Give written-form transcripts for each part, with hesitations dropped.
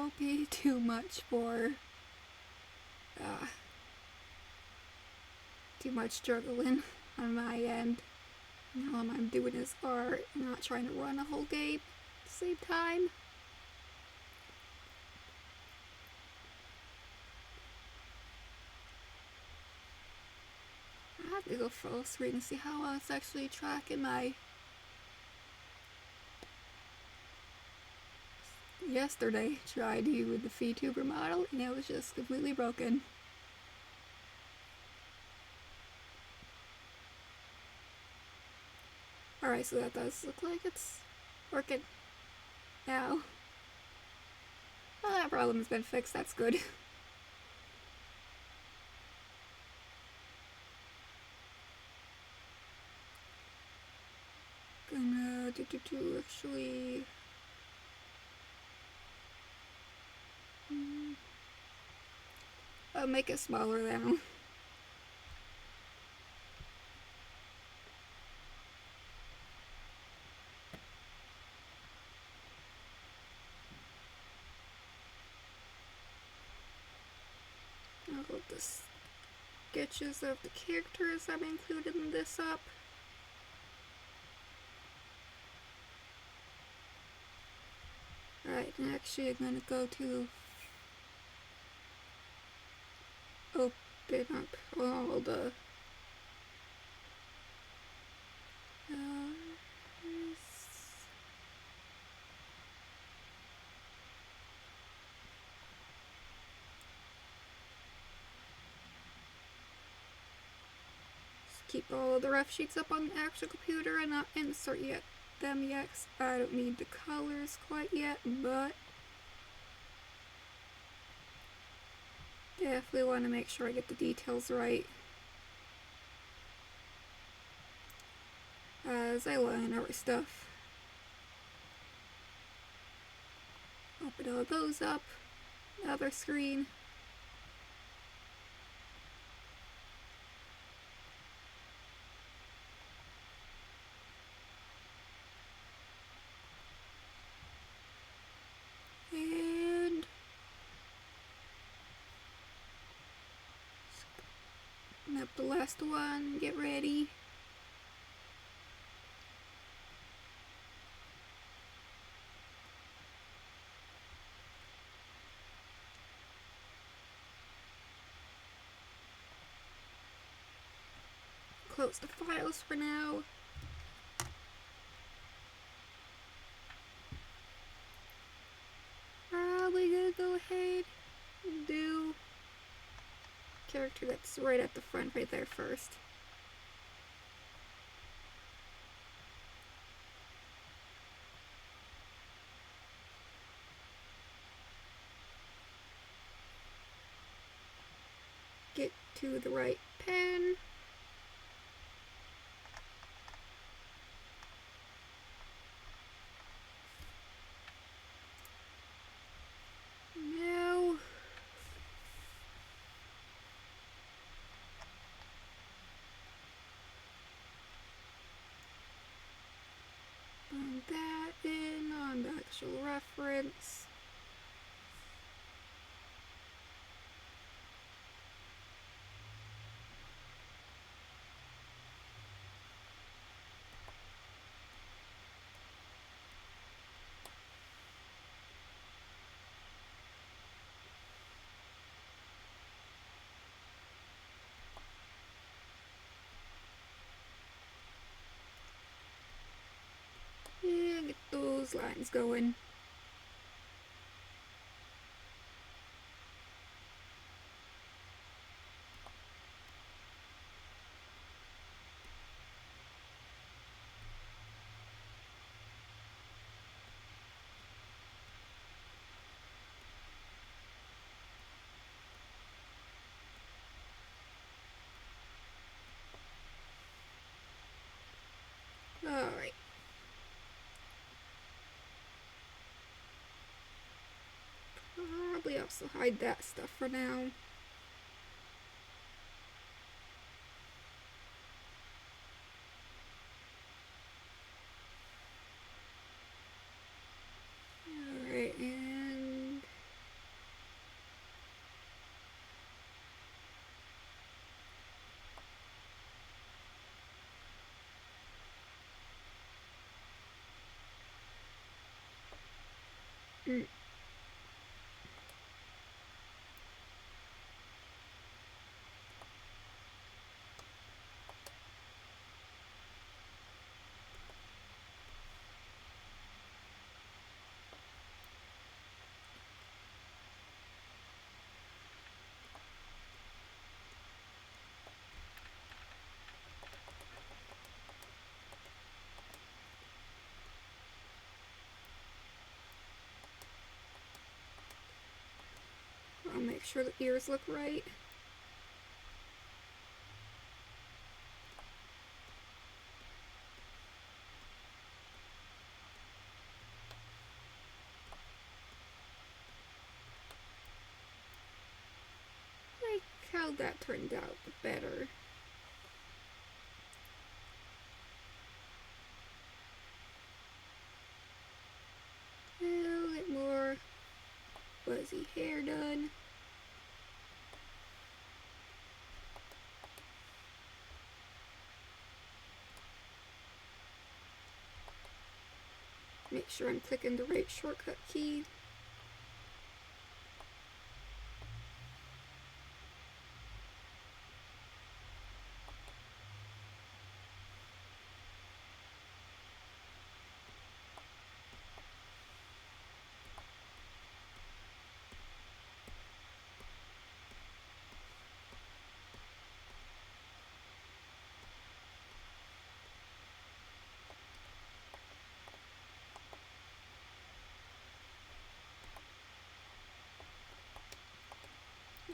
won't be too much for too much juggling on my end. All I'm doing is art, not trying to run a whole game at the same time. I have to go full screen and see how I was actually tracking my... Yesterday, tried to with the VTuber model and it was just completely broken. Alright, so that does look like it's working now. Well, that problem has been fixed, that's good. Gonna actually... I'll make it smaller now. I'll hold the sketches of the characters I'm including this up. Alright, and actually I'm gonna go to open up all the keep all the ref sheets up on the actual computer and not insert them yet. I don't need the colors quite yet, but definitely want to make sure I get the details right as I line our stuff. Open all those up. Other screen. And up the last one, get ready. Close the files for now. Probably gonna go ahead and do character that's right at the front right there first. Get to the right pen. Now on that in on the actual reference. And get those lines going. Alright. Probably also hide that stuff for now. Alright, and sure the ears look right. I like how that turned out better. A little bit more fuzzy hair done. Make sure I'm clicking the right shortcut key.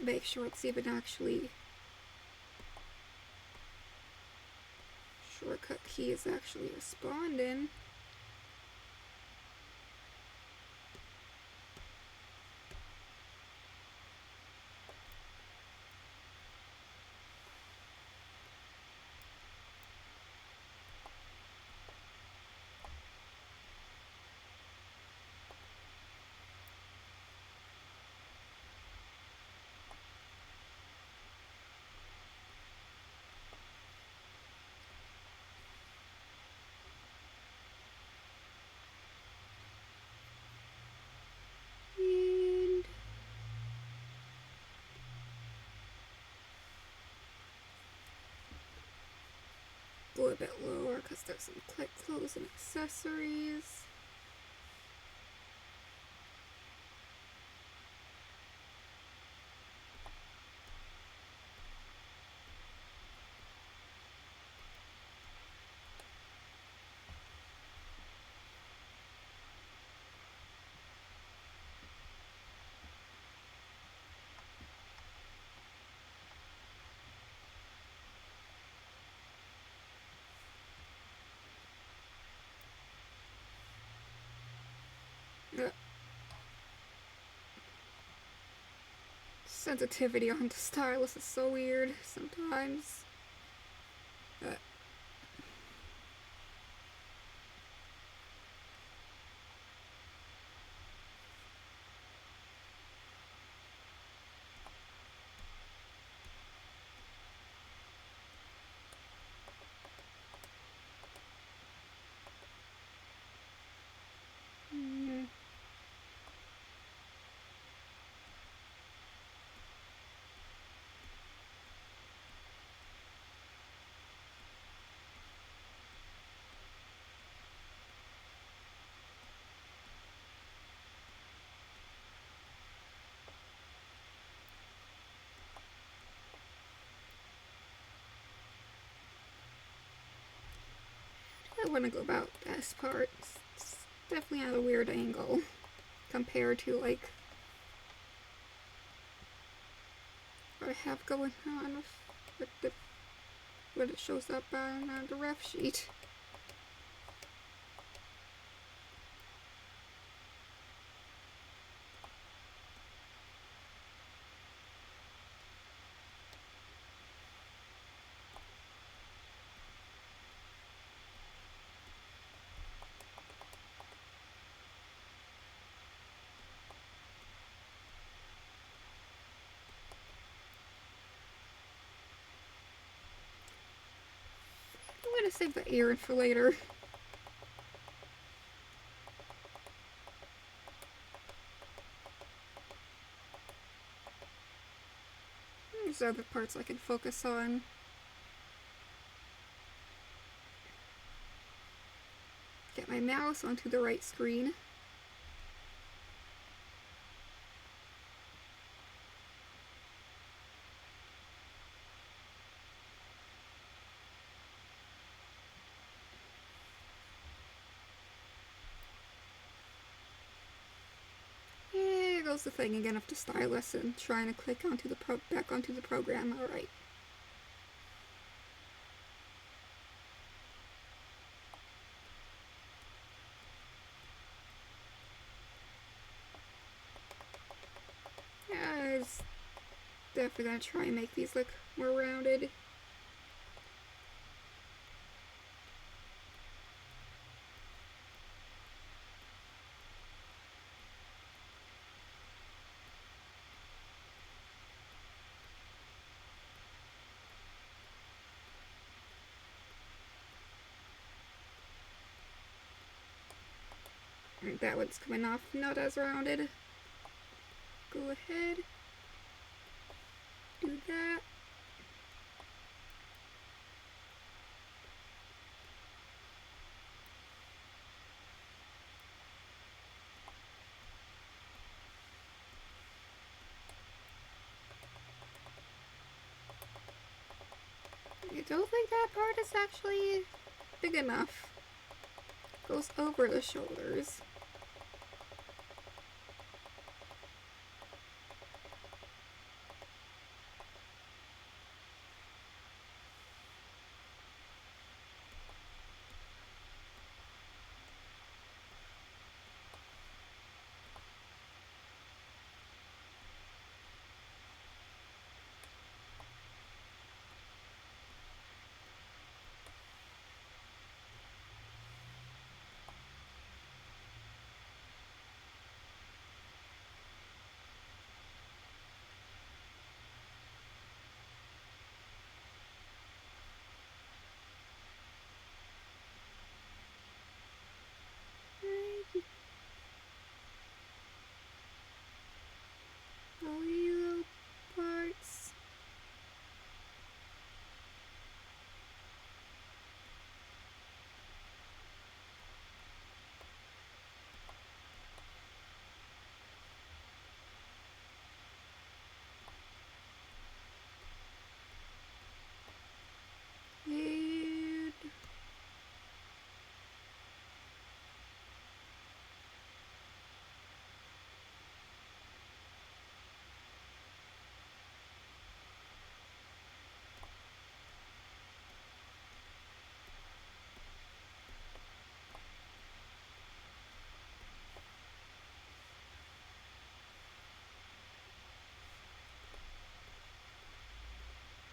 Make sure it's even actually shortcut key is actually responding. And go a bit lower because there's some click clothes and accessories. Sensitivity on the stylus is so weird sometimes. I want to go about this part. It's definitely at a weird angle compared to like what I have going on with what it shows up on the ref sheet. I'm gonna save the ear for later. There's other parts I can focus on. Get my mouse onto the right screen. close the thing again of the stylus and trying to click onto the back onto the program. Alright. Yeah, I was definitely gonna try and make these look more rounded. Alright, that one's coming off not as rounded. Go ahead. Do that. I don't think that part is actually big enough. Goes over the shoulders. All you little parts.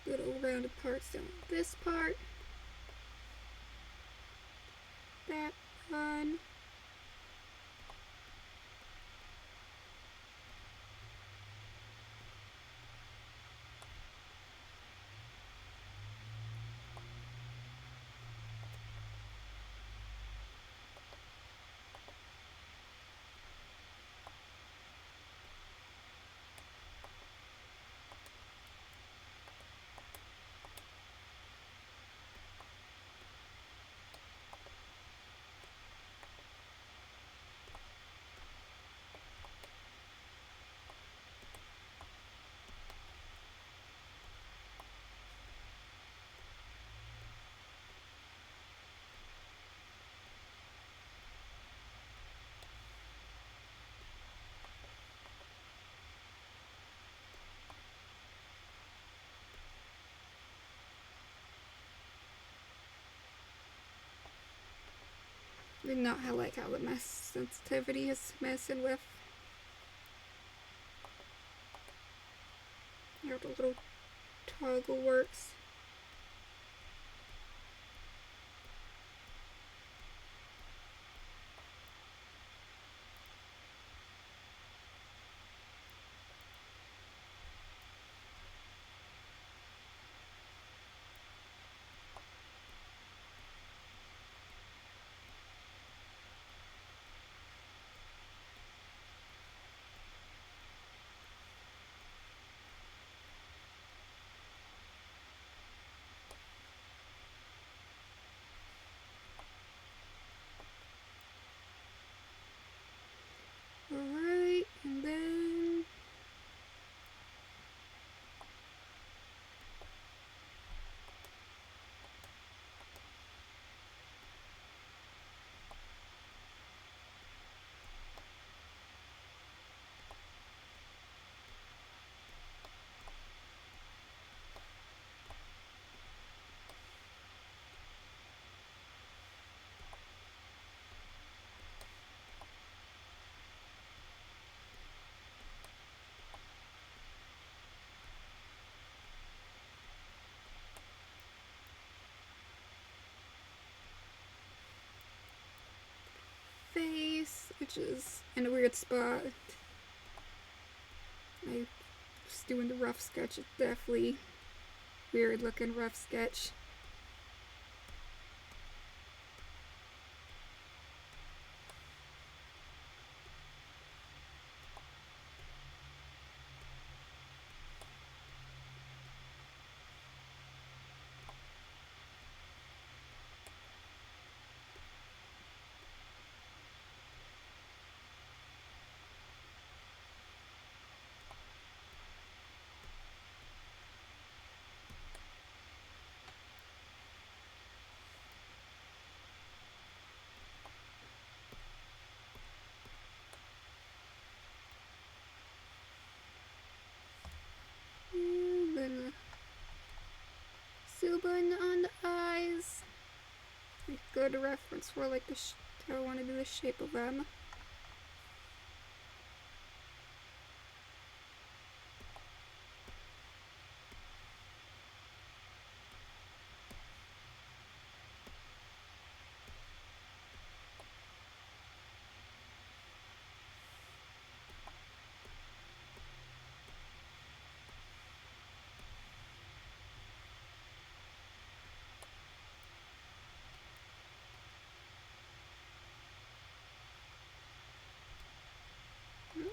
And little rounded parts down this part. That one. Did not like how the mesh sensitivity is messing with. How the little toggle works. sketches in a weird spot. I was doing the rough sketch. It's definitely weird looking rough sketch. Little silver on the eyes. Good reference for like how I want to do the shape of them.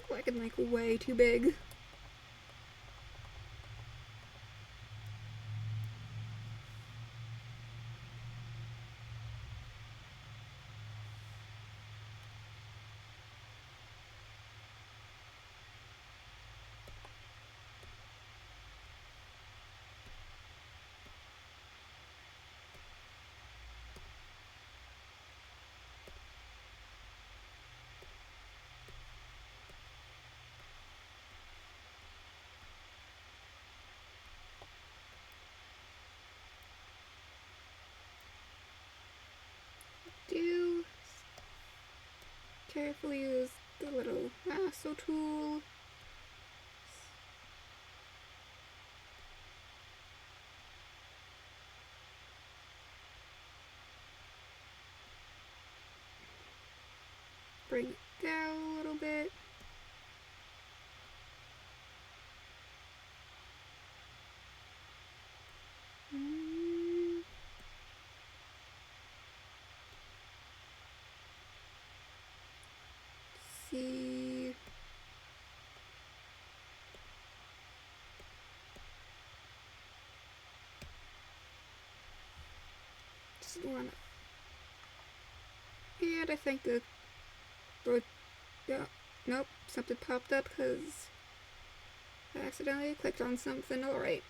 Like it's like way too big. Do carefully use the little lasso tool. Bring it down a little bit. See. Just wanna. And I think the. Yeah, nope, something popped up because I accidentally clicked on something. Alright.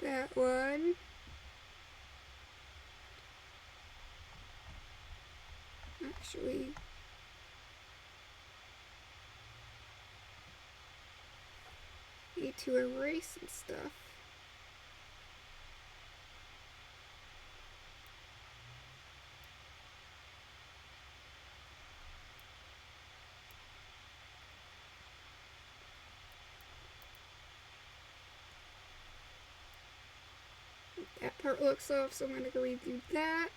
That one. Actually, need to erase some stuff. That part looks off, so I'm going to go redo that.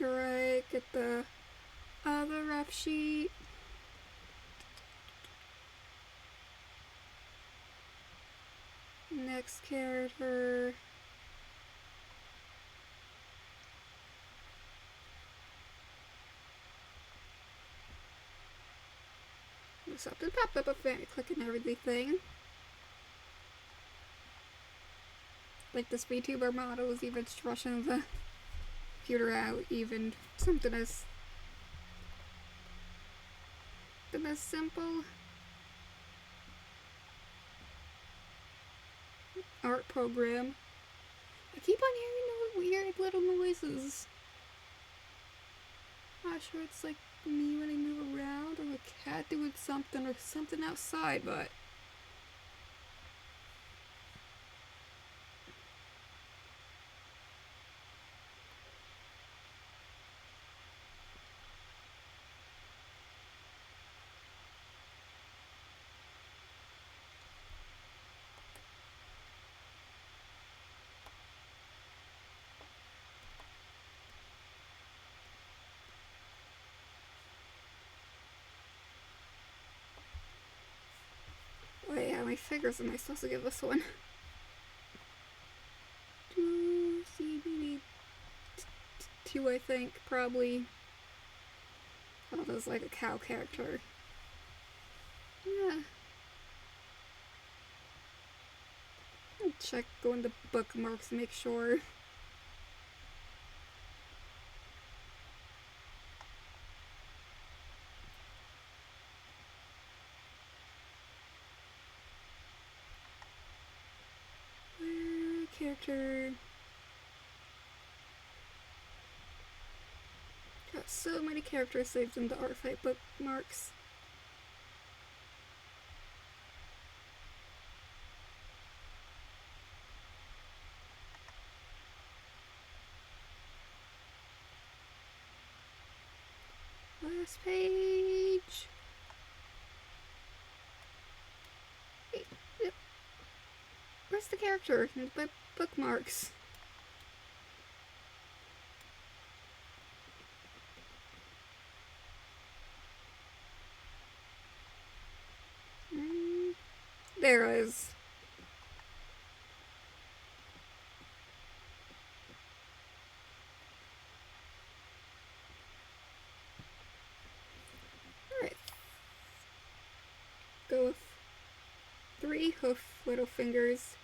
Alright, get the other rough sheet. Next character. Something popped up if I click on everything. like this VTuber model is even stretching the computer out, even something as simple art program. I keep on hearing weird little noises. Not sure it's like me when I move around, or a cat doing something, or something outside, but wait, how many figures am I supposed to give this one? 2, see, maybe 2, I think, probably. Oh, there's like a cow character. Yeah. I'll check, go into bookmarks, make sure. Where character? Got so many characters saved in the art fight bookmarks. Last page. Where's the character? The bookmarks. There it is. Alright. Go with 3 hoof little fingers.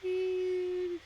And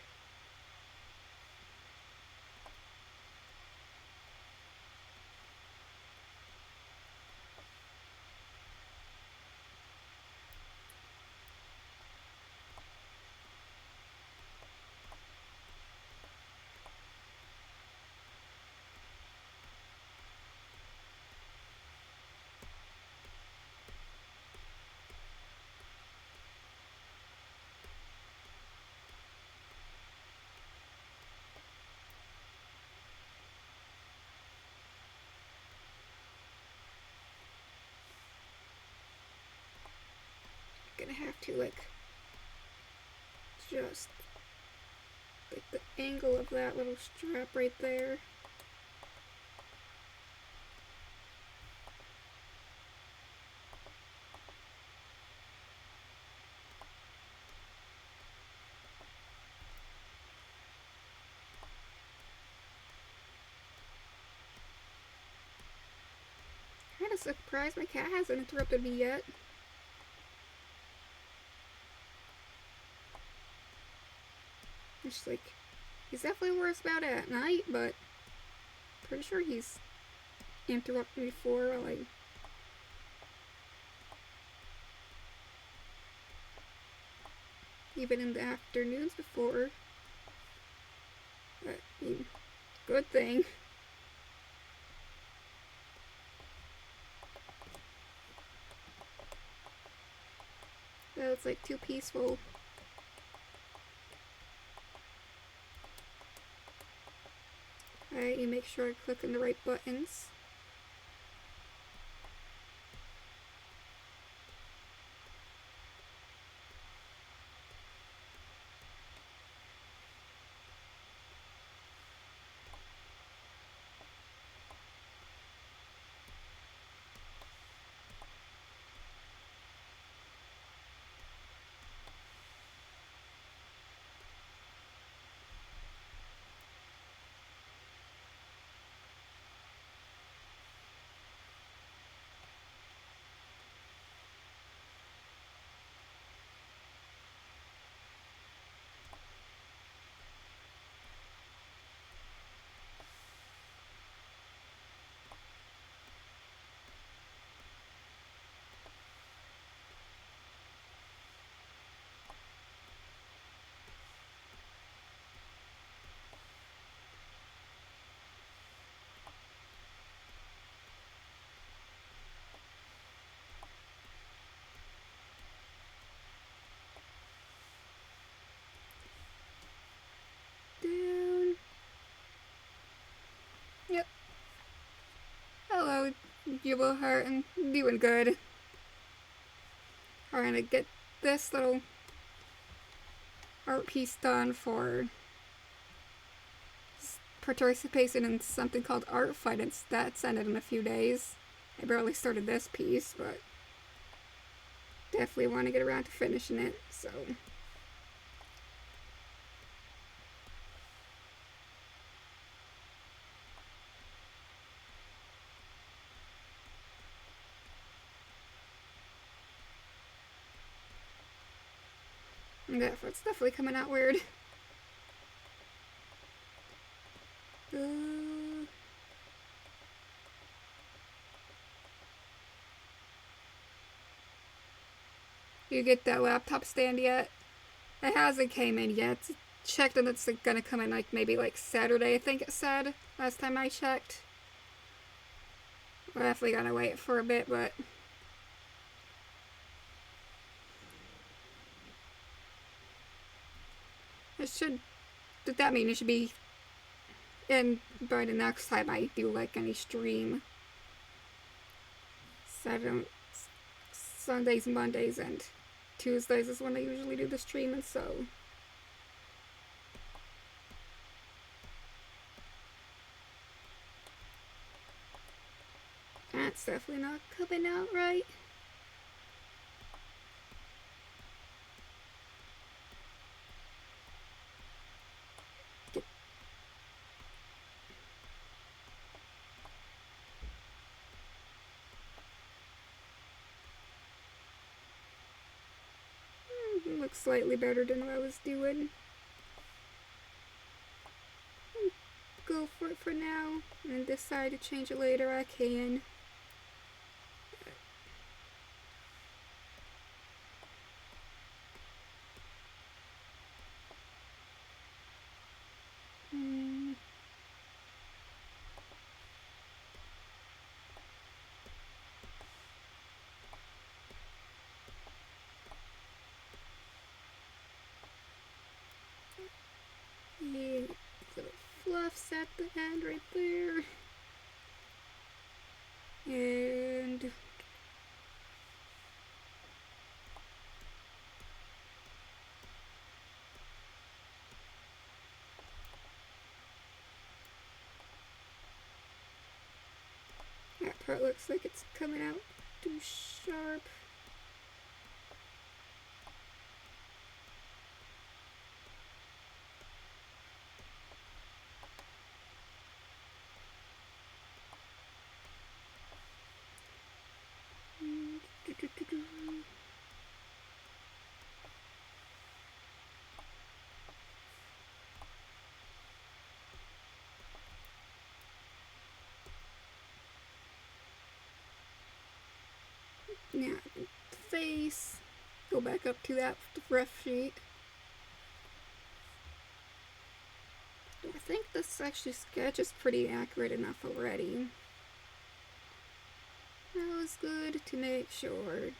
gonna have to like just like the angle of that little strap right there. Kinda surprised my cat hasn't interrupted me yet. It's like, he's definitely worse about it at night, but pretty sure he's interrupted me before, like, even in the afternoons before. But, I mean, good thing. That it's like too peaceful. Alright, you make sure I click on the right buttons. Down. Yep. Hello, Jubal Heart, and doing good. Trying to get this little art piece done for participation in something called Art Fight. That's ended in a few days. I barely started this piece, but definitely want to get around to finishing it, so. That foot's definitely coming out weird. You get that laptop stand yet? It hasn't came in yet. Checked and it's gonna come in like maybe like Saturday, I think it said last time I checked. We're definitely gonna wait for a bit, but it should. That mean it should be in by the next time I do like any stream. Sundays, Mondays, and Tuesdays is when I usually do the streaming, so. That's definitely not coming out right. Looks slightly better than what I was doing. Go for it for now, and decide to change it later, I can. Yeah, little fluffs at the end right there. And that part looks like it's coming out too sharp. face. Go back up to that rough sheet. I think this actually sketch is pretty accurate enough already. That was good to make sure.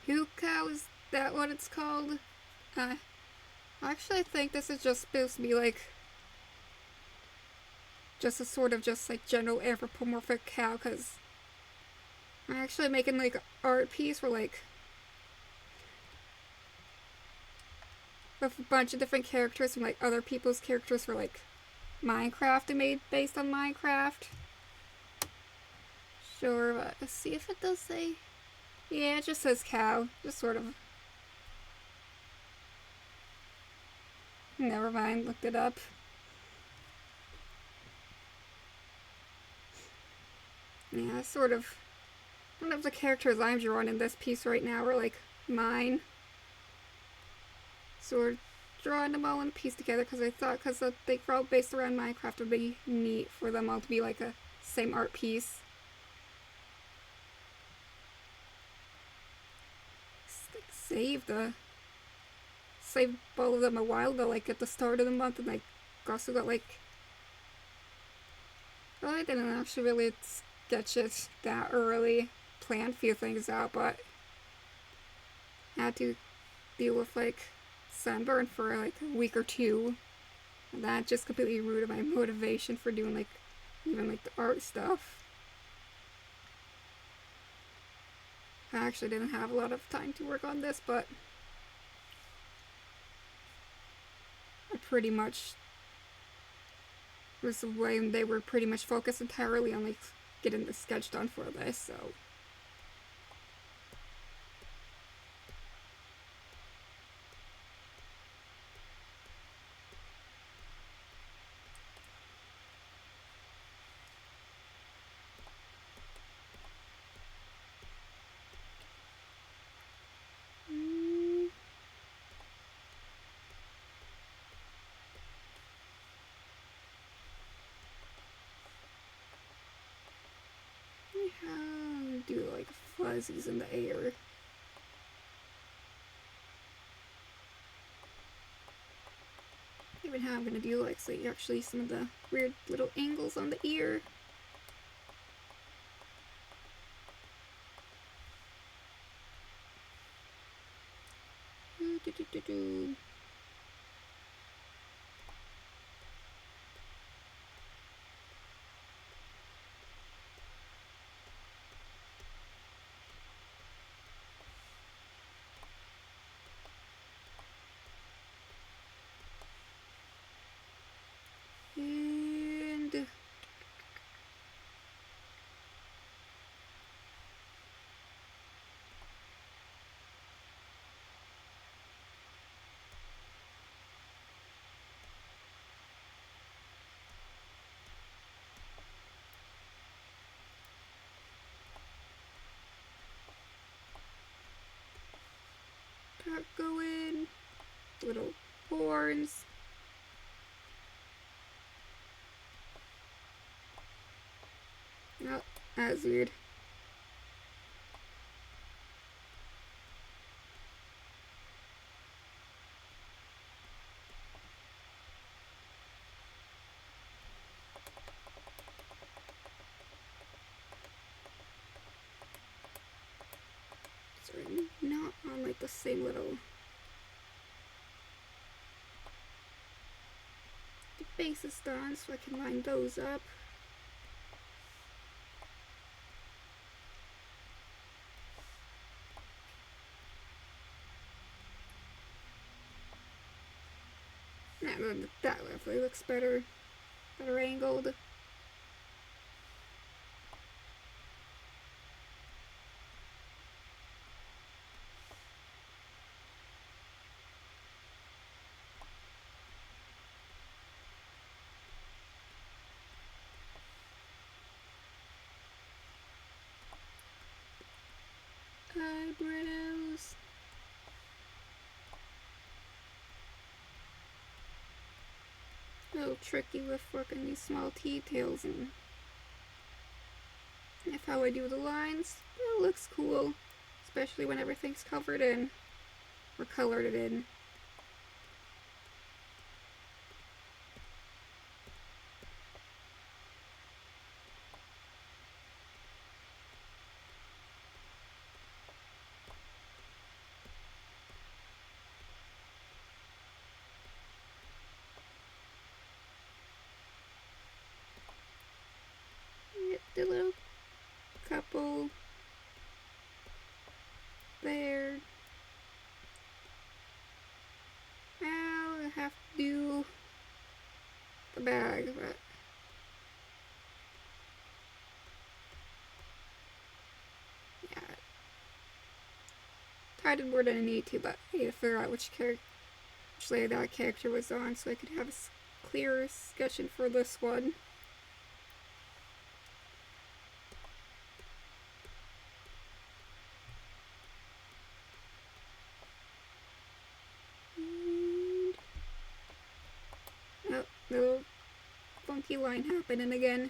Hue cow, is that what it's called? Actually, I think this is just supposed to be like just a sort of just like general anthropomorphic cow, because I'm actually making like an art piece for like with a bunch of different characters from like other people's characters for like Minecraft and made based on Minecraft. Sure, but let's see if it does say. Yeah, it just says cow. Just sort of. Never mind, looked it up. Yeah, sort of. One of the characters I'm drawing in this piece right now are like mine. So we're drawing them all in a piece together because I thought because they were all based around Minecraft, it would be neat for them all to be like a same art piece. Saved all of them a while ago, like at the start of the month, and I also got like. Well, I didn't actually really sketch it that early. Planned a few things out, but had to deal with like sunburn for like a week or two. And that just completely rooted my motivation for doing like even like the art stuff. I actually didn't have a lot of time to work on this, but I pretty much was the way they were pretty much focused entirely on like getting the sketch done for this, so. Do like fuzzies in the air. Even how I'm gonna do like say actually some of the weird little angles on the ear. And got going, little horns. Oh, that's weird. Sorry, not on like the same little. The base is done, so I can line those up. That definitely looks better angled. tricky with working these small details, and if I would do the lines, it looks cool, especially when everything's covered in or colored it in. Get the little couple there. Now I have to do the bag, but yeah, tied it more than I need to, but I need to figure out which layer that character was on so I could have a clearer sketching for this one. Oh, little funky line happening again.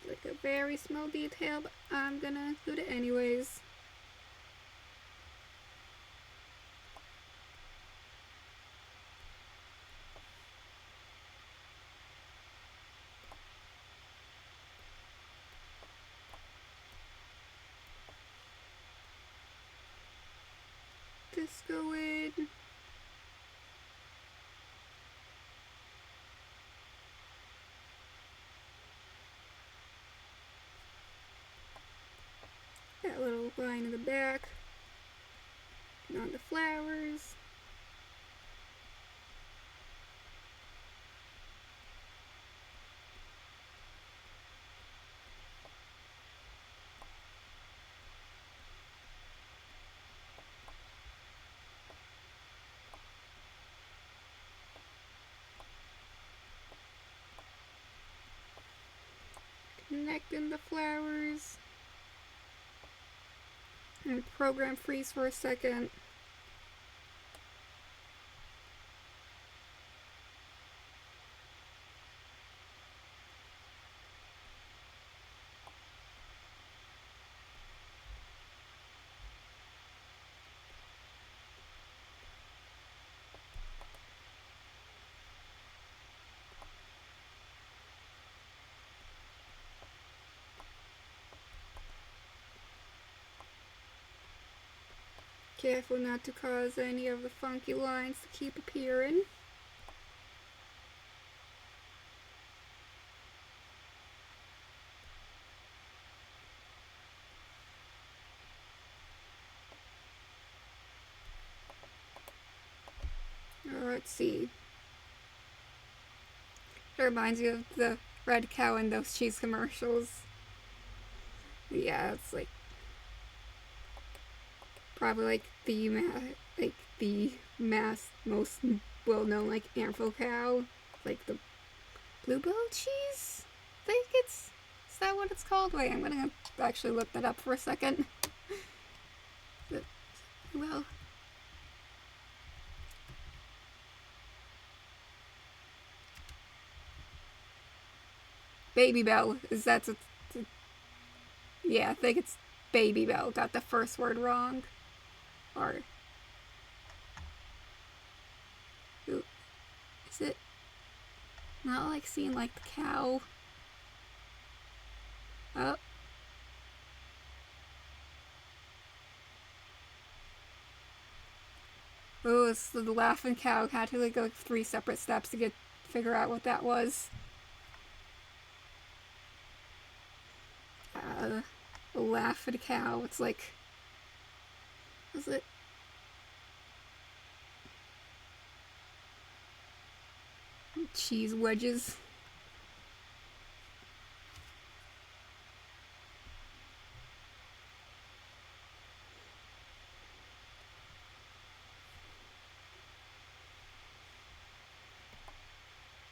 Like a very small detail, but I'm gonna include it anyways. Just go in. That little line in the back. And on the flowers. Connecting the flowers. And program freeze for a second. Careful not to cause any of the funky lines to keep appearing. Let's see. It reminds you of the red cow in those cheese commercials. Yeah, it's like probably like the most well-known like Amphil cow, like the bluebell cheese. I think is that what it's called? Wait, I'm gonna actually look that up for a second. But, well, Baby Bell is yeah, I think it's Baby Bell. Got the first word wrong. Or is it not like seeing like the cow? Oh. Oh, it's the laughing cow. Had to like go 3 separate steps to figure out what that was. A laughing cow. It's like, is it? cheese wedges.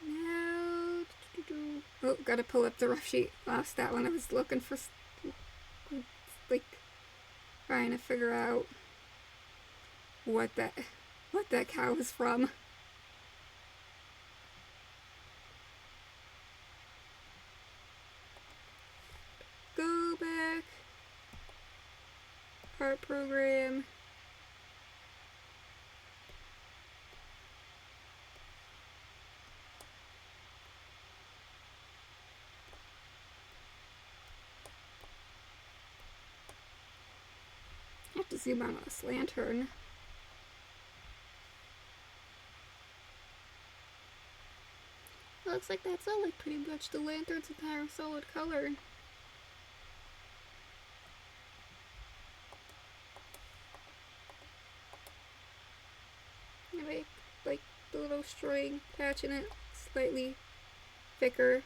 Now, oh, gotta pull up the rough sheet. Lost that one. I was looking for, like, trying to figure out what that cow was from. Go back. Art program. I have to zoom out on this lantern. Looks like that's all, like, pretty much the lantern's entire solid color. I make, like, the little string, patching it slightly thicker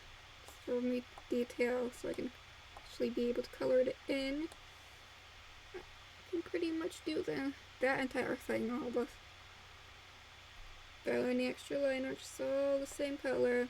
for me detail so I can actually be able to color it in. I can pretty much do that entire thing, all the any extra line are just all the same color.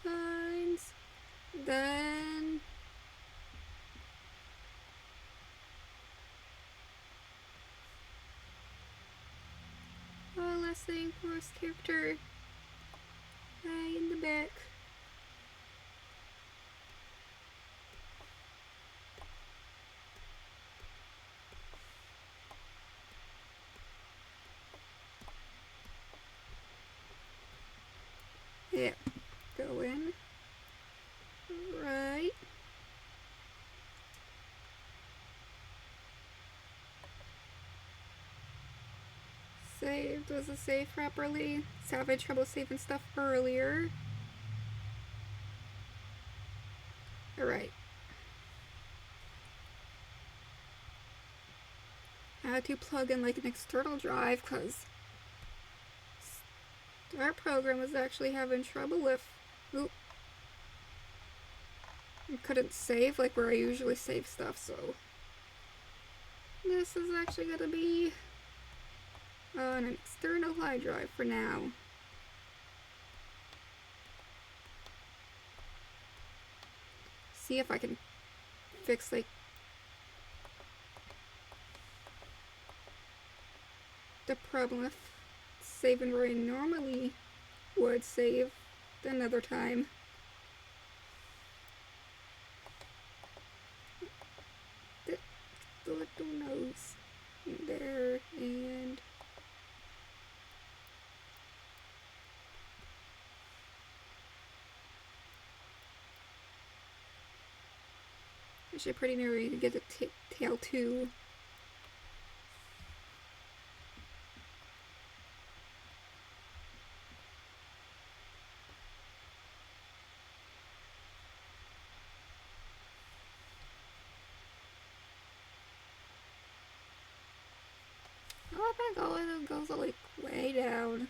Lines. Then last thing for this character, in the back. Yeah, go in. Right. Saved. Was it saved properly? So I've had trouble saving stuff earlier. Alright. I had to plug in like an external drive because our program was actually having trouble with. Oop. I couldn't save like where I usually save stuff, so this is actually going to be on an external hard drive for now. See if I can fix like the problem with saving where I normally would save another time. The little nose in there, and actually pretty near to get the tail too. Oh, I think it goes like way down.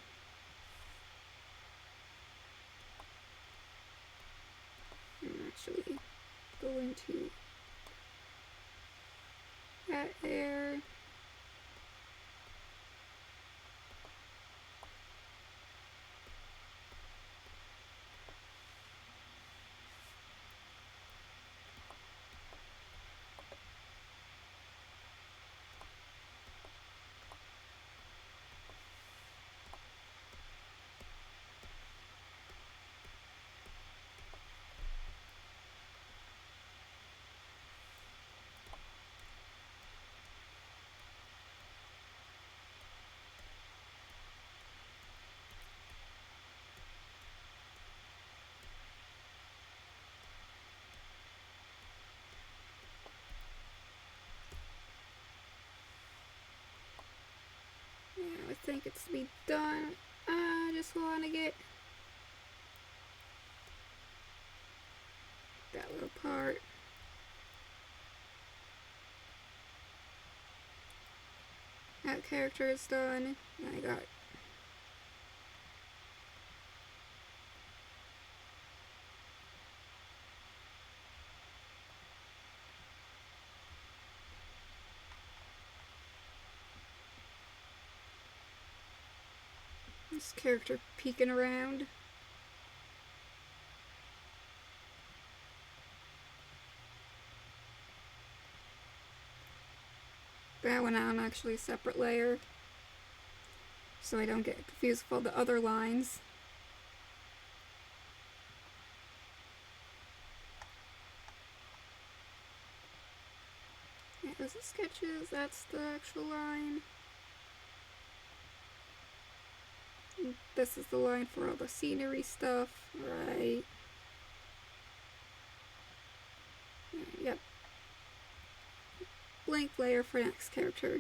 I'm actually going to that there. think it's to be done. I just want to get that little part. That character is done. I got this character peeking around. That one I'm actually a separate layer, so I don't get confused with all the other lines. Yeah, those are sketches, that's the actual line. And this is the line for all the scenery stuff, right? Yep. Blank layer for next character.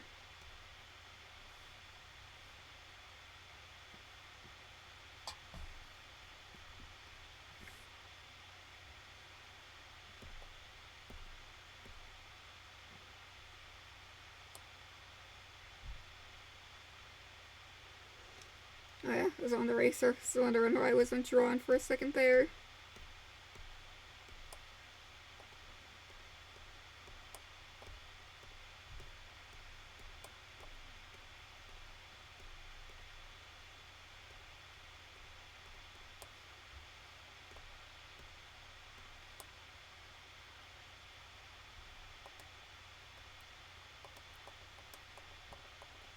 Oh yeah, it was on the eraser. I was wondering why I wasn't drawn for a second there.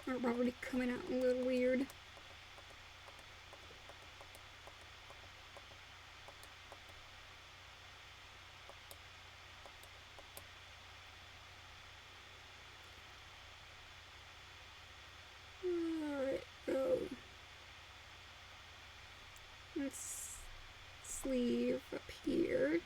They're already coming out a little weird. Alright, so let's sleeve up here.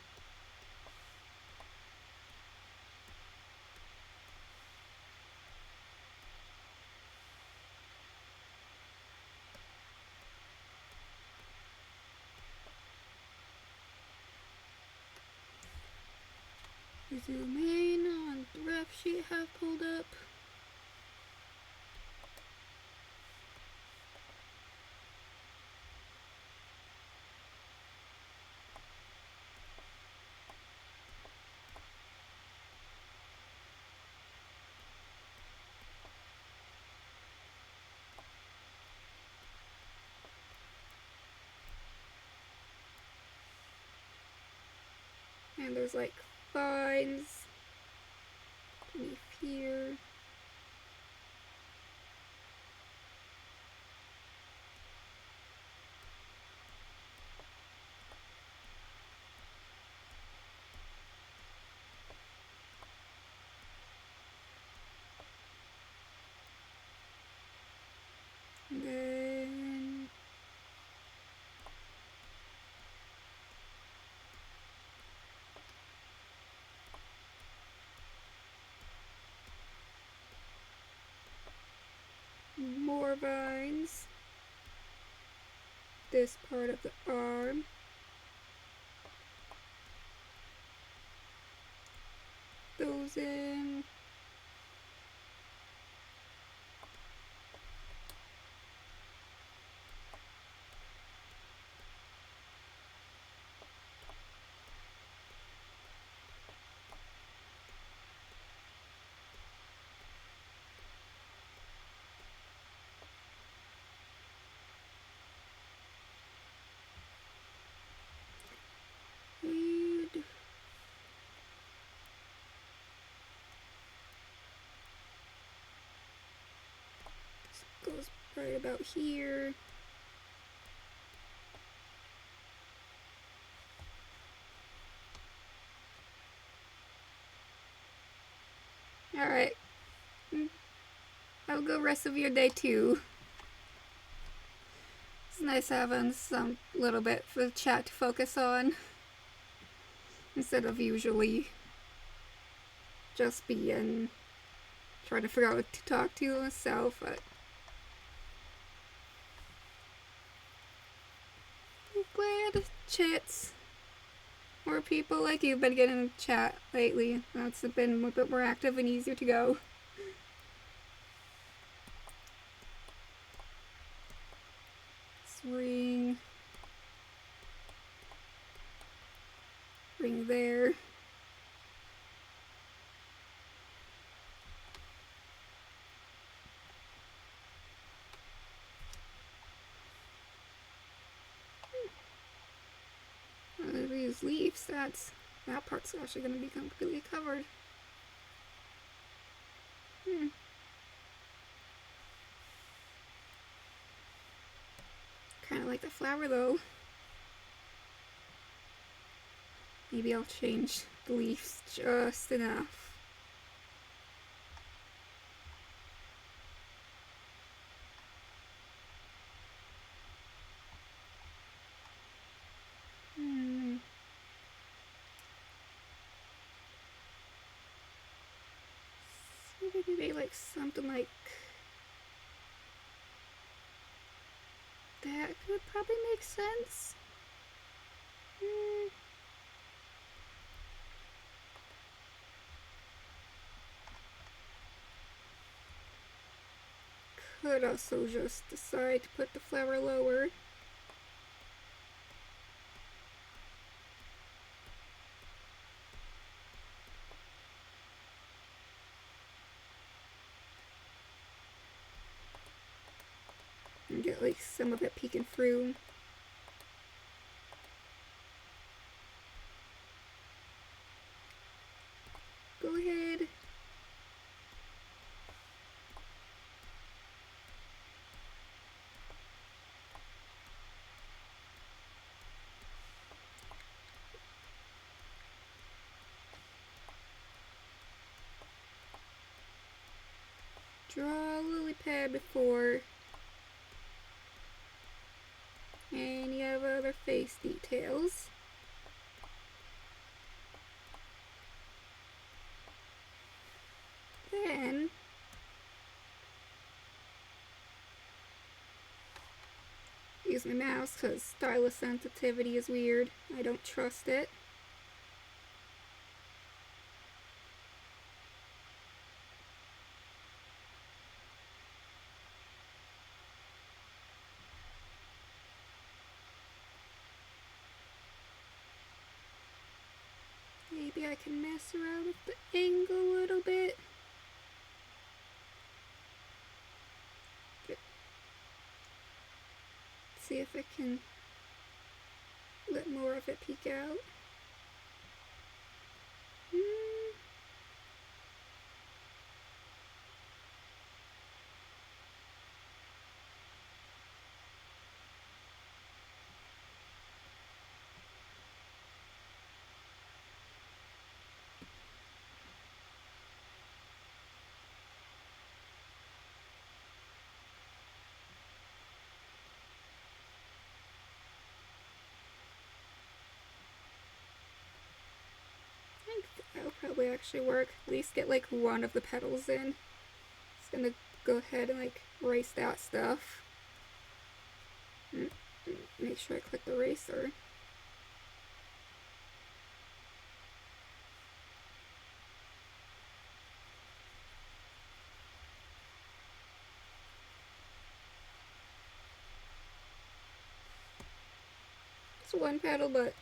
Zoom in on the ref sheet I have pulled up. And there's like vines beneath here. And then more vines. This part of the arm. Those in. Goes right about here. Alright. Have a good rest of your day too. It's nice having some little bit for the chat to focus on instead of usually just being trying to figure out what to talk to myself. But Glad chits. More people like you've been getting in chat lately. That's been a bit more active and easier to go. Ring there. These leaves, that part's actually going to be completely covered. Kind of like the flower though. Maybe I'll change the leaves just enough. Maybe like something like that could probably make sense. Could also just decide to put the flower lower. And get like some of it peeking through. Go ahead. Draw a lily pad before any of other face details. Then use my mouse because stylus sensitivity is weird. I don't trust it. Maybe I can mess around with the angle a little bit. See if I can let more of it peek out. That'll probably actually work. At least get like one of the petals in. Just gonna go ahead and like erase that stuff. Make sure I click the eraser. It's one petal, but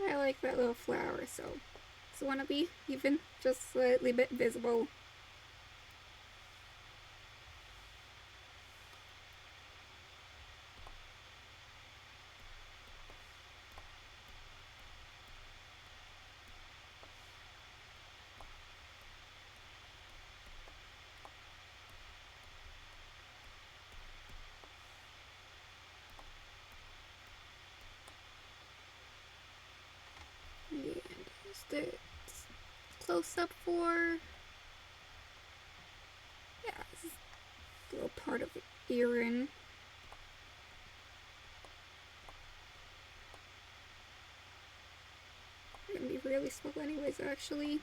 I like that little flower, so just want to be even just slightly bit visible. And just a close up for, yeah, this is a little part of the earring. It's gonna be really small anyways, actually.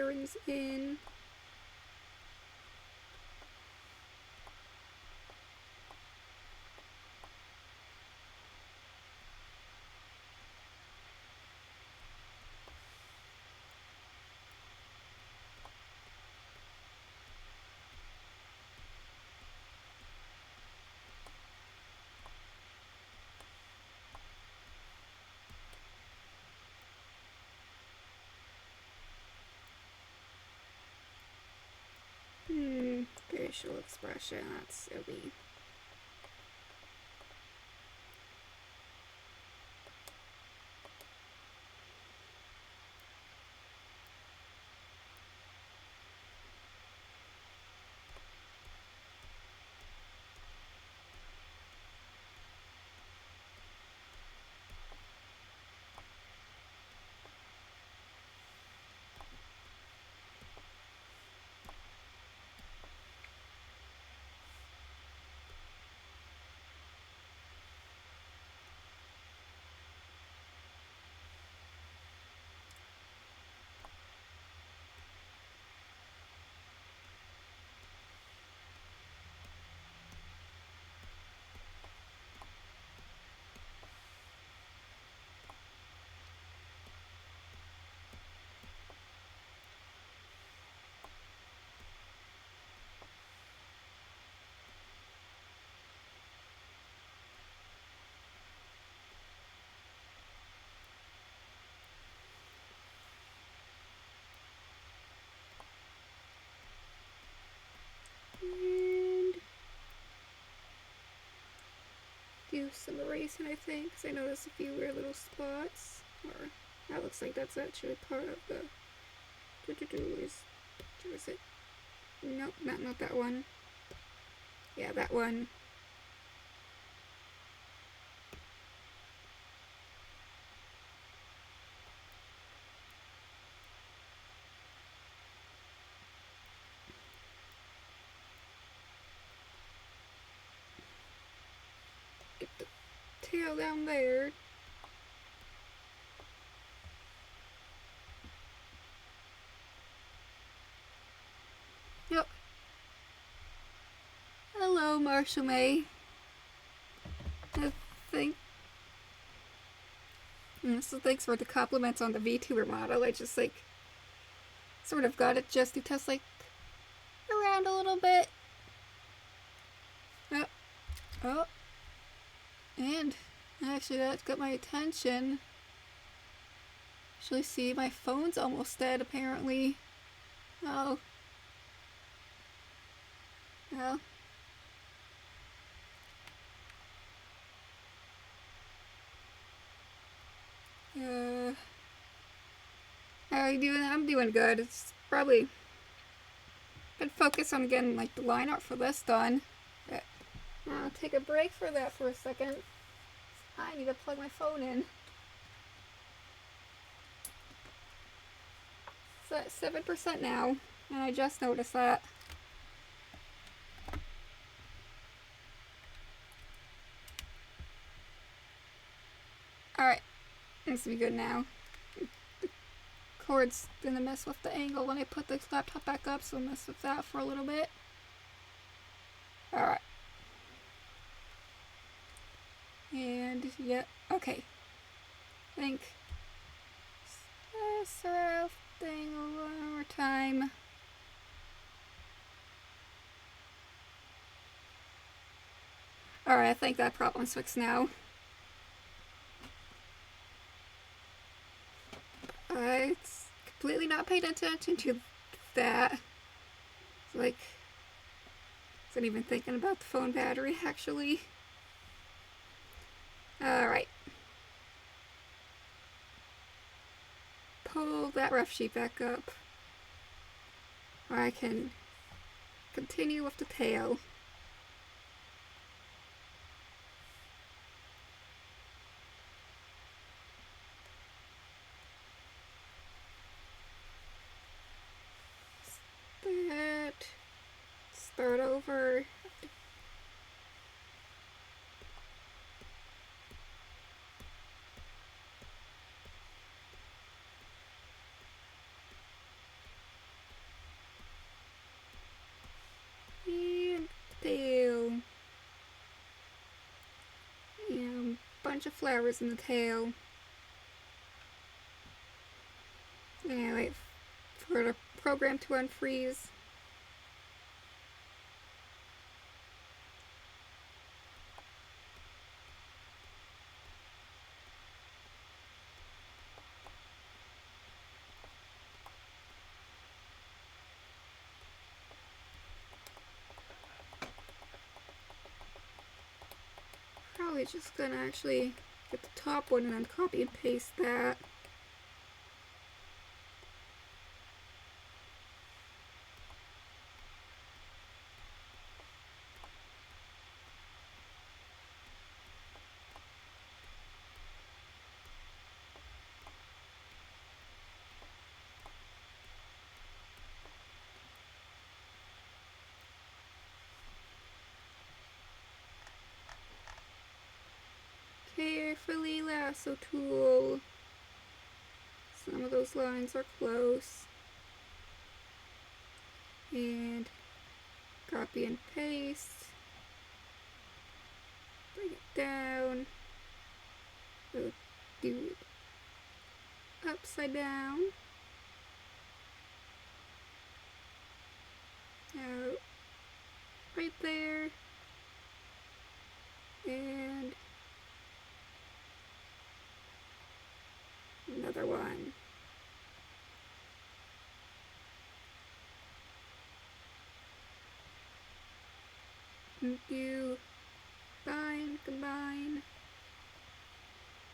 bearings in. Facial expression, that's silly. And do some erasing, I think, because I noticed a few weird little spots. Or that looks like that's actually part of the is it? Nope, not that one. Yeah, that one. Get the tail down there. Yep. Hello, Marshall May. I think. So thanks for the compliments on the VTuber model. I just like sort of got it just to test like around a little bit. Oh. And actually that got my attention. Actually see my phone's almost dead apparently. Oh. Well. How are you doing? I'm doing good. It's probably been focused on getting like the line art for this done. But I'll take a break for that for a second. I need to plug my phone in. It's at 7% now, and I just noticed that. Alright, seems to be good now. The cord's gonna mess with the angle when I put the laptop back up, so I'll mess with that for a little bit. Alright. And, yeah, okay. I think surround thing one more time. Alright, I think that problem's fixed now. It's completely not paid attention to that. It's like, I wasn't even thinking about the phone battery, actually. Alright. Pull that rough sheet back up. Or I can continue with the tail. Start over. bunch of flowers in the tail. And wait for the program to unfreeze. Probably just gonna actually get the top one and then copy and paste that. Carefully lasso tool. Some of those lines are close. And copy and paste. Bring it down. We'll do it upside down. Now, right there. And another one. Do combine.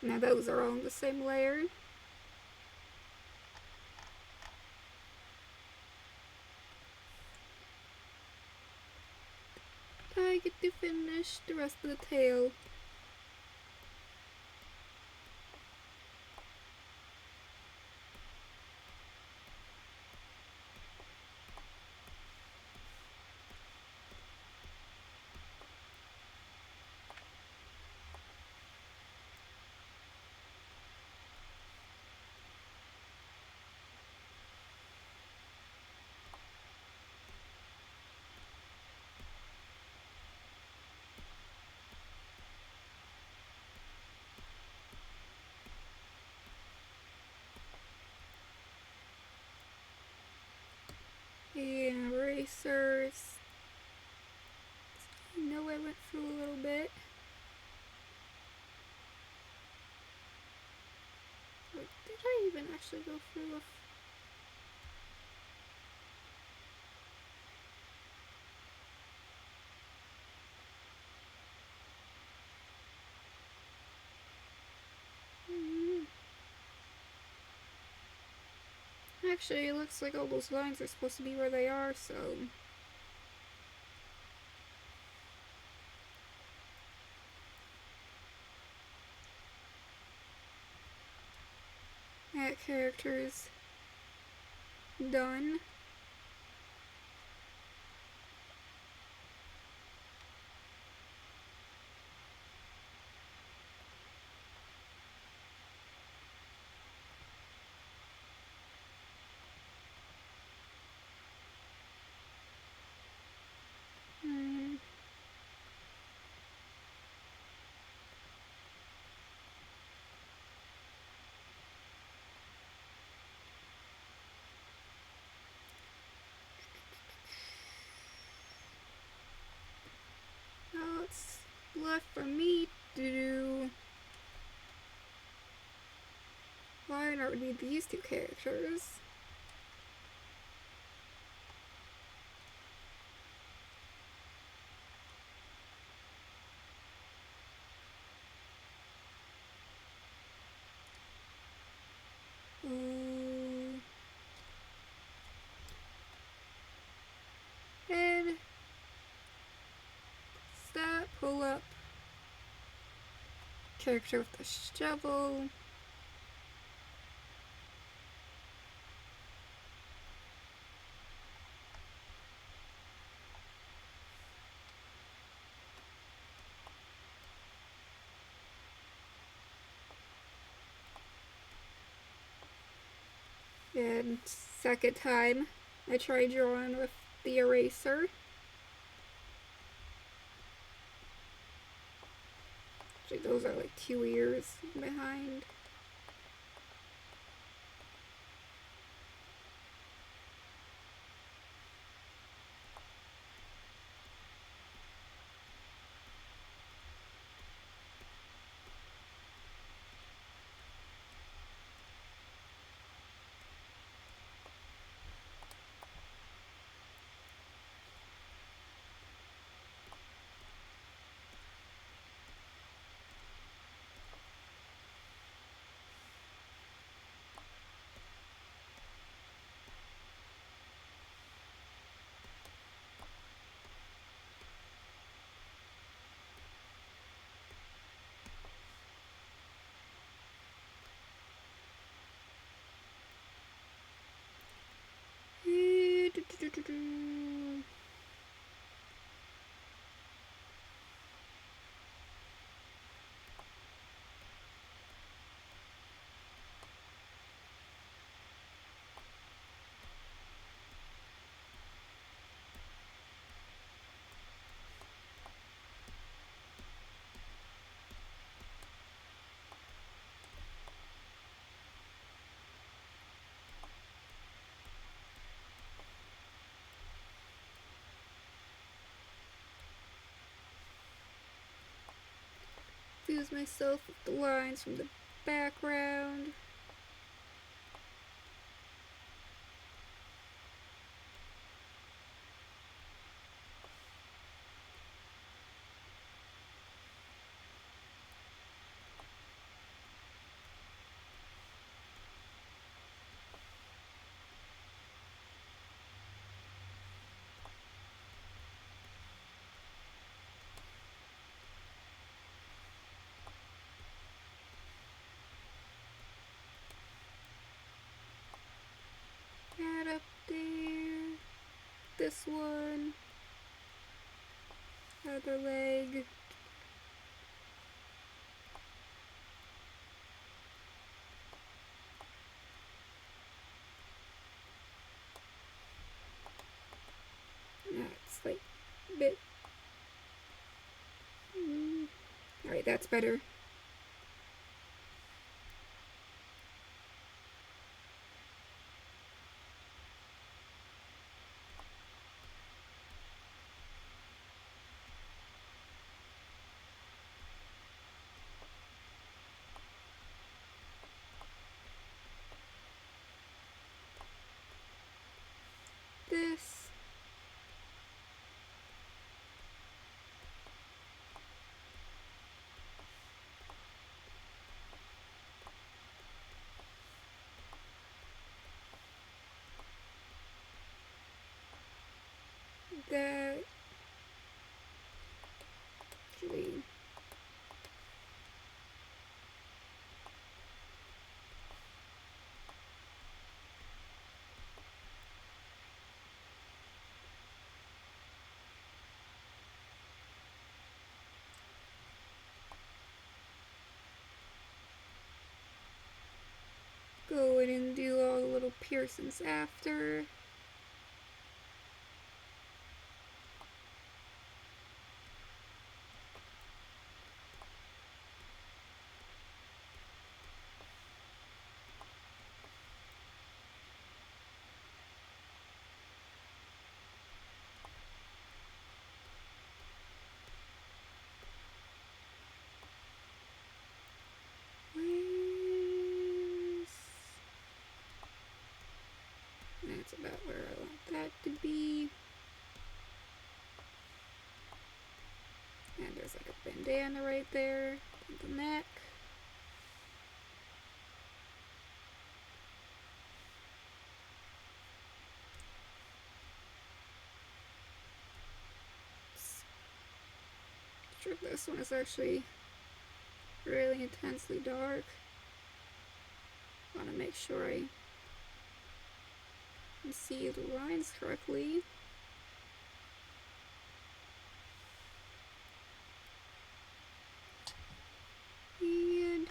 Now those are all in the same layer. I get to finish the rest of the tail. And erasers. I know I went through a little bit. Or did I even actually go through Actually, it looks like all those lines are supposed to be where they are, so... That character's done. Now it's left for me to do... Why don't we need these two characters? And that, pull up character with the shovel. And second time I tried drawing with the eraser. Actually, those are like 2 ears behind. Confuse myself with the lines from the background. Right up there. This one. Other leg. That's like a bit. Alright, that's better. This. That. Actually. Go in and do all the little piercings after. That's about where I want that to be. And there's like a bandana right there on the neck. Sure, this one is actually really intensely dark. I want to make sure I can see the lines correctly. And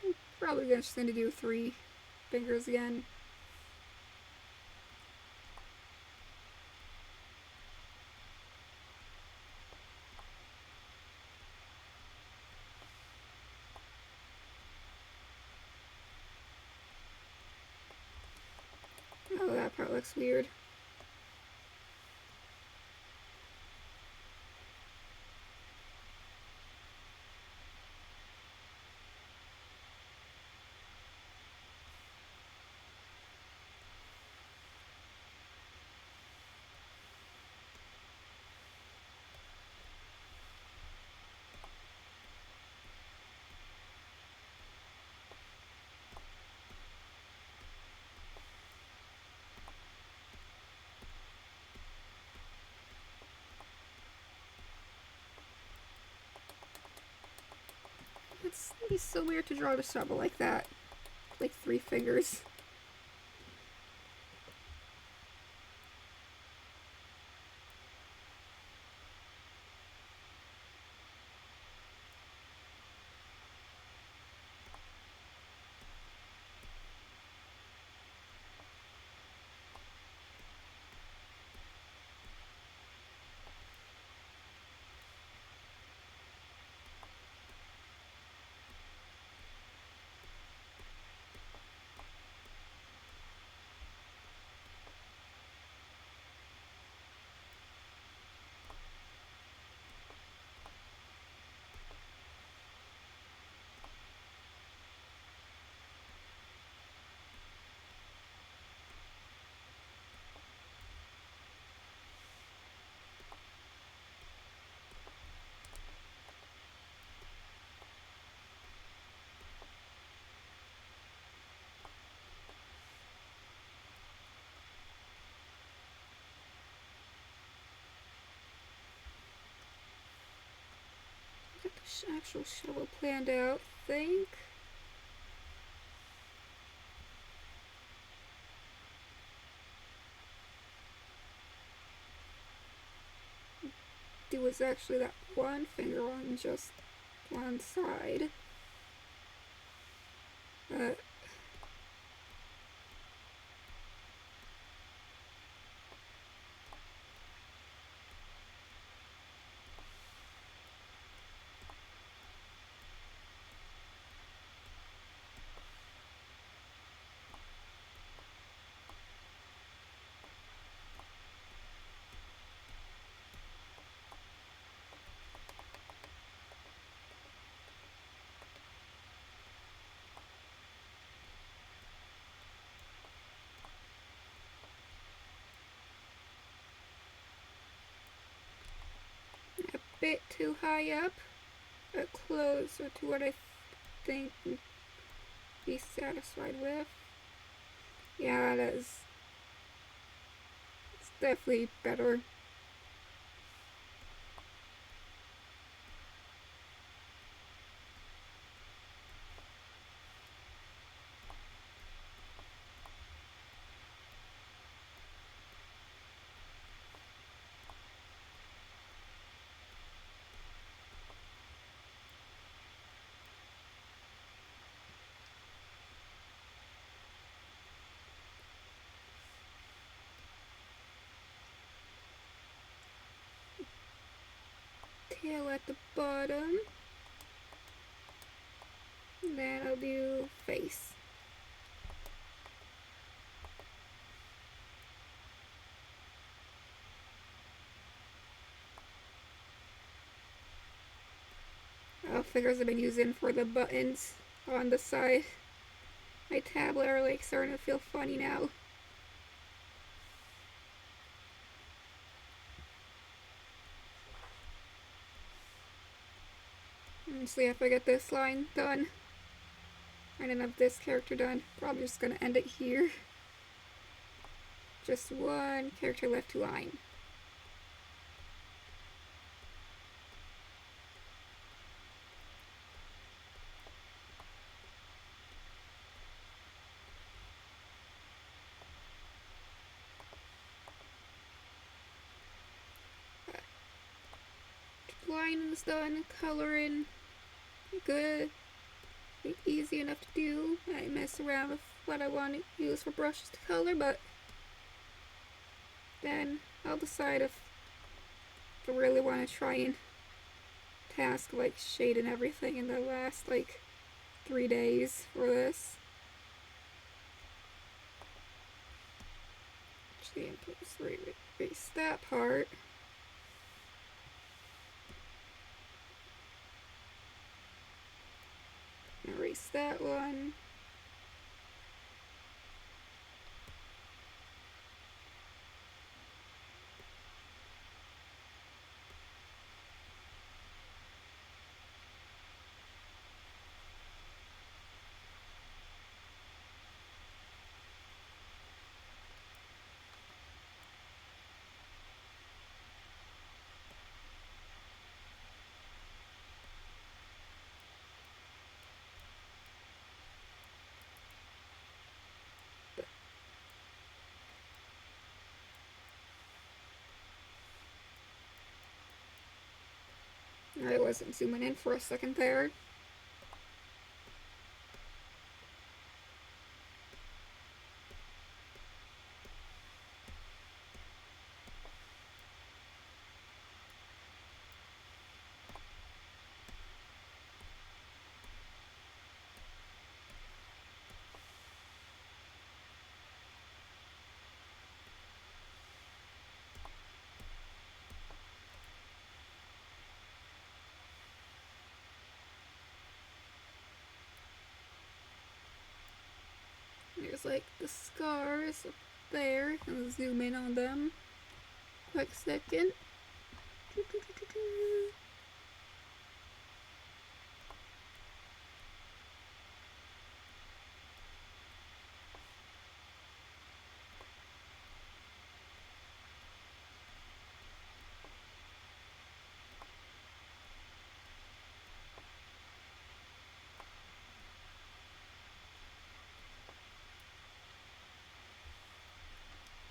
I'm probably just going to do 3 fingers again. looks weird. It's so weird to draw the shovel like that. Like 3 fingers. Got the actual shovel planned out, I think. It was actually that one finger on just one side. A bit too high up, but closer to what I think I'd be satisfied with. Yeah, that is. It's definitely better. Tail at the bottom. And then I'll do face. Figures I've been using for the buttons on the side. My tablet are like starting to feel funny now. Honestly, if I get this line done, and then have this character done, probably just gonna end it here. Just one character left to line. Lining's done, coloring good, easy enough to do. I mess around with what I want to use for brushes to color, but then I'll decide if I really want to try and task like shade and everything in the last like 3 days for this. Actually, erase that part. Erase that one. I wasn't zooming in for a second there. There's like the scars up there. I'll zoom in on them. Quick second.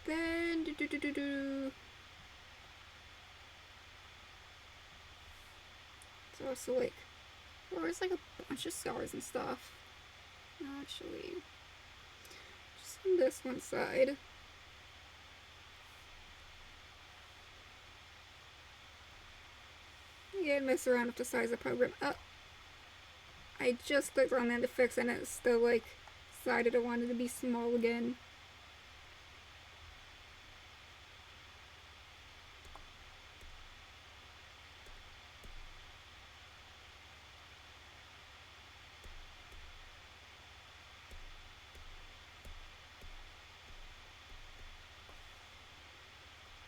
Then it's also like, or it's like a bunch of scars and stuff. Actually, just on this one side. Yeah, mess around with the size of the program. I just clicked on that to fix it and it's still like decided I wanted to be small again.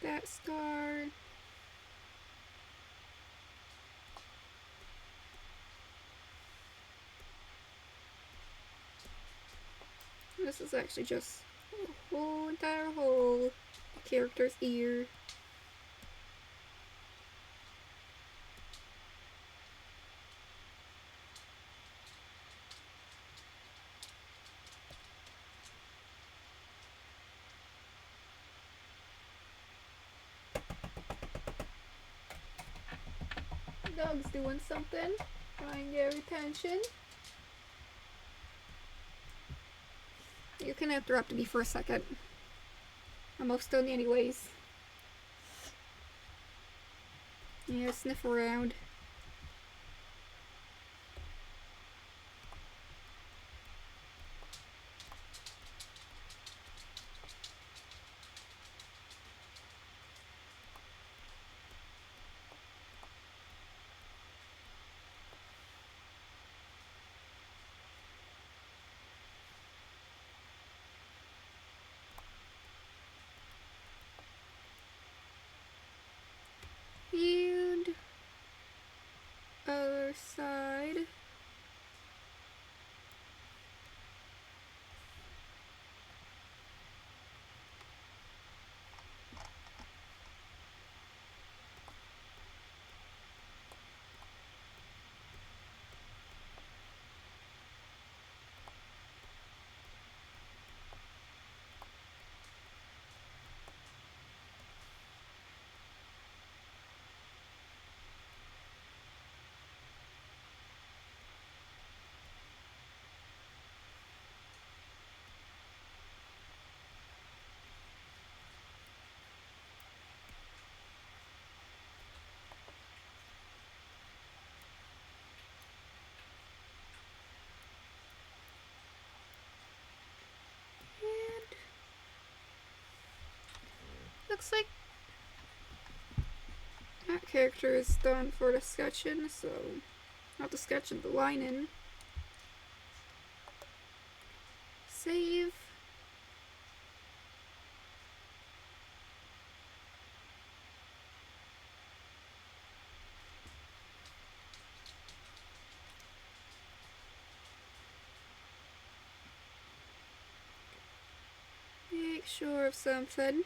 That scar. This is actually just a whole entire hole. Character's ear. Dog's doing something. Trying to get attention. You can interrupt me for a second. I'm almost done anyways. Yeah, sniff around. And looks like that character is done for the sketching, so not the sketching, the lining. Save. Make sure of something.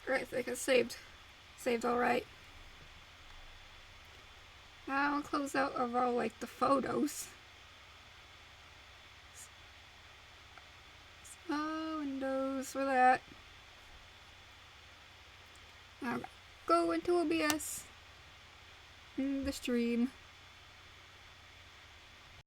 Right, I think it's saved. Saved alright. Now I'll close out of all like the photos. Small windows for that. Now go into OBS in the stream.